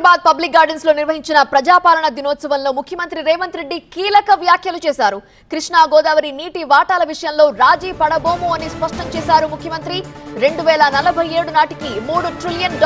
Hyderabad public gardens లో నిర్వహించిన ప్రజాపాలన దినోత్సవంలో ముఖ్యమంత్రి రేవంత్ రెడ్డి కీలక వ్యాఖ్యలు చేశారు. కృష్ణా గోదావరి నీటి వాటాల విషయంలో రాజీ పడబోము అని స్పష్టం చేశారు ముఖ్యమంత్రి. 2047 నాటికి $3 ట్రిలియన్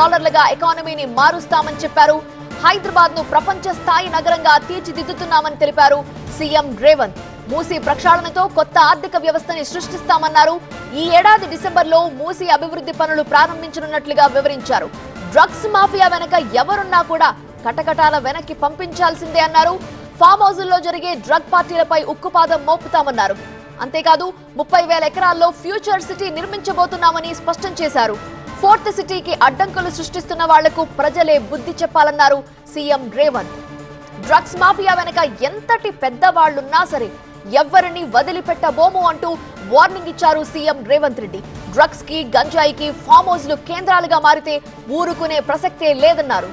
ఎకానమీని మారుస్తామని చెప్పారు. హైదరాబాద్ ను ప్రపంచ స్థాయి నగరంగా తీర్చిదిద్దుతున్నామని తెలిపారు సీఎం రేవంత్. మూసీ ప్రక్షాళనతో కొత్త ఆర్థిక వ్యవస్థని సృష్టిస్తామన్నారు. ఈ ఏడాది డిసెంబర్లో మూసీ అభివృద్ధి పనులు ప్రారంభించనున్నట్లుగా వివరించారు. డ్రగ్స్ మాఫియా వెనక ఎవరున్నా కూడా కటకటాల వెనక్కి పంపించాల్సిందే అన్నారు. ఫామ్ హౌజుల్లో జరిగే డ్రగ్ పార్టీలపై ఉక్కుపాదం మోపుతామన్నారు. అంతేకాదు 30,000 ఎకరాల్లో ఫ్యూచర్ సిటీ నిర్మించబోతున్నామని స్పష్టం చేశారు. ఫోర్త్ సిటీకి అడ్డంకులు సృష్టిస్తున్న వాళ్లకు ప్రజలే బుద్ధి చెప్పాలన్నారు సీఎం రేవంత్. డ్రగ్స్ మాఫియా వెనక ఎంతటి పెద్దవాళ్లున్నా సరే ఎవ్వరిని వదిలిపెట్టబోము అంటూ వార్నింగ్ ఇచ్చారు సీఎం రేవంత్ రెడ్డి. డ్రగ్స్ కి గంజాయికి ఫామ్ హౌస్లు కేంద్రాలుగా మారితే ఊరుకునే ప్రసక్తే లేదన్నారు.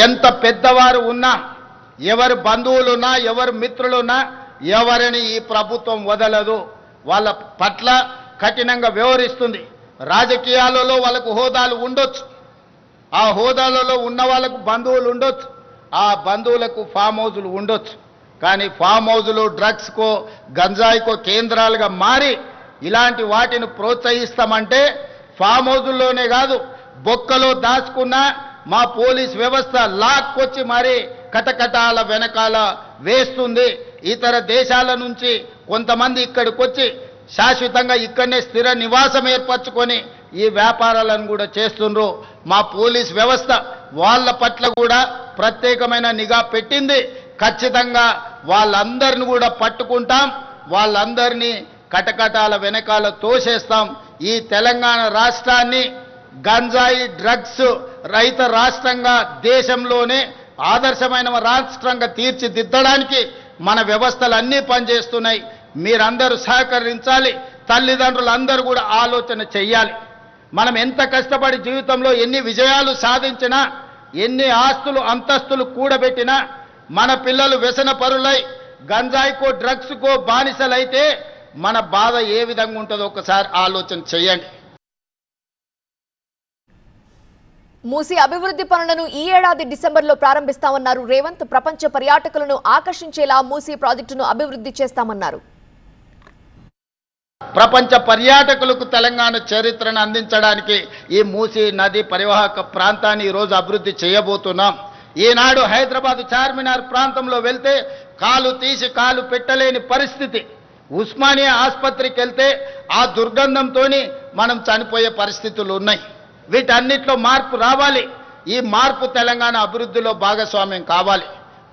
ఎంత పెద్దవారు ఉన్నా, ఎవరు బంధువులున్నా, ఎవరు మిత్రులున్నా ఎవరిని ఈ ప్రభుత్వం వదలదు. వాళ్ళ పట్ల కఠినంగా వ్యవహరిస్తుంది. రాజకీయాలలో వాళ్ళకు హోదాలు ఉండొచ్చు, ఆ హోదాలలో ఉన్న వాళ్ళకు బంధువులు ఉండొచ్చు, ఆ బంధువులకు ఫామ్ హౌజులు ఉండొచ్చు. కానీ ఫామ్ హౌజులు డ్రగ్స్కో గంజాయికో కేంద్రాలుగా మారి ఇలాంటి వాటిని ప్రోత్సహిస్తామంటే ఫామ్ హౌజుల్లోనే కాదు, బొక్కలో దాచుకున్న మా పోలీస్ వ్యవస్థ లాక్కొచ్చి మరి కటకటాల వెనకాల వేస్తుంది. ఇతర దేశాల నుంచి కొంతమంది ఇక్కడికి వచ్చి శాశ్వతంగా ఇక్కడనే స్థిర నివాసం ఏర్పరచుకొని ఈ వ్యాపారాలను కూడా చేస్తుండ్రు. మా పోలీస్ వ్యవస్థ వాళ్ళ పట్ల కూడా ప్రత్యేకమైన నిఘా పెట్టింది. ఖచ్చితంగా వాళ్ళందరిని కూడా పట్టుకుంటాం, వాళ్ళందరినీ కటకటాల వెనకాల తోసేస్తాం. ఈ తెలంగాణ రాష్ట్రాన్ని గంజాయి డ్రగ్స్ రహిత రాష్ట్రంగా దేశంలోనే ఆదర్శమైన రాష్ట్రంగా తీర్చిదిద్దడానికి మన వ్యవస్థలు అన్నీ పనిచేస్తున్నాయి. మీరందరూ సహకరించాలి. తల్లిదండ్రులందరూ కూడా ఆలోచన చెయ్యాలి. మనం ఎంత కష్టపడి జీవితంలో ఎన్ని విజయాలు సాధించినా, ఎన్ని ఆస్తులు అంతస్తులు కూడబెట్టినా మన పిల్లలు వ్యసన పరులై గంజాయికో డ్రగ్స్కో బానిసలైతే మన బాధ ఏ విధంగా ఉంటుందో ఒకసారి ఆలోచన చేయండి. మూసీ అభివృద్ధి పనులను ఈ ఏడాది డిసెంబర్లో ప్రారంభిస్తామన్నారు రేవంత్. ప్రపంచ పర్యాటకులను ఆకర్షించేలా మూసీ ప్రాజెక్టును అభివృద్ధి చేస్తామన్నారు. ప్రపంచ పర్యాటకులకు తెలంగాణ చరిత్రను అందించడానికి ఈ మూసీ నది పరివాహక ప్రాంతాన్ని ఈరోజు అభివృద్ధి చేయబోతున్నాం. ఈనాడు హైదరాబాద్ చార్మినార్ ప్రాంతంలో వెళ్తే కాలు తీసి కాలు పెట్టలేని పరిస్థితి. ఉస్మానియా ఆసుపత్రికి వెళ్తే ఆ దుర్గంధంతో మనం చనిపోయే పరిస్థితులు ఉన్నాయి. వీటన్నిటిలో మార్పు రావాలి. ఈ మార్పు తెలంగాణ అభివృద్ధిలో భాగస్వామ్యం కావాలి.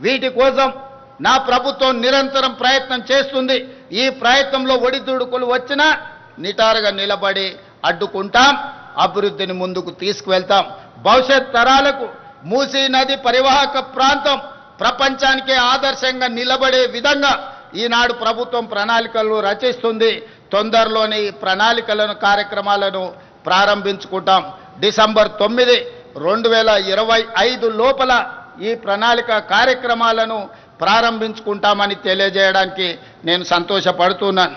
వీటి కోసం నా ప్రభుత్వం నిరంతరం ప్రయత్నం చేస్తుంది. ఈ ప్రయత్నంలో ఒడిదుడుకులు వచ్చినా నిటారుగా నిలబడి అడ్డుకుంటాం, అభివృద్ధిని ముందుకు తీసుకువెళ్తాం. భవిష్యత్ తరాలకు మూసీ నది పరివాహక ప్రాంతం ప్రపంచానికే ఆదర్శంగా నిలబడే విధంగా ఈనాడు ప్రభుత్వం ప్రణాళికలు రచిస్తుంది. తొందరలోనే ఈ ప్రణాళికలను కార్యక్రమాలను ప్రారంభించుకుంటాం. డిసెంబర్ 9, 2025 లోపల ఈ ప్రణాళిక కార్యక్రమాలను ప్రారంభించుకుంటామని తెలియజేయడానికి నేను సంతోషపడుతున్నాను.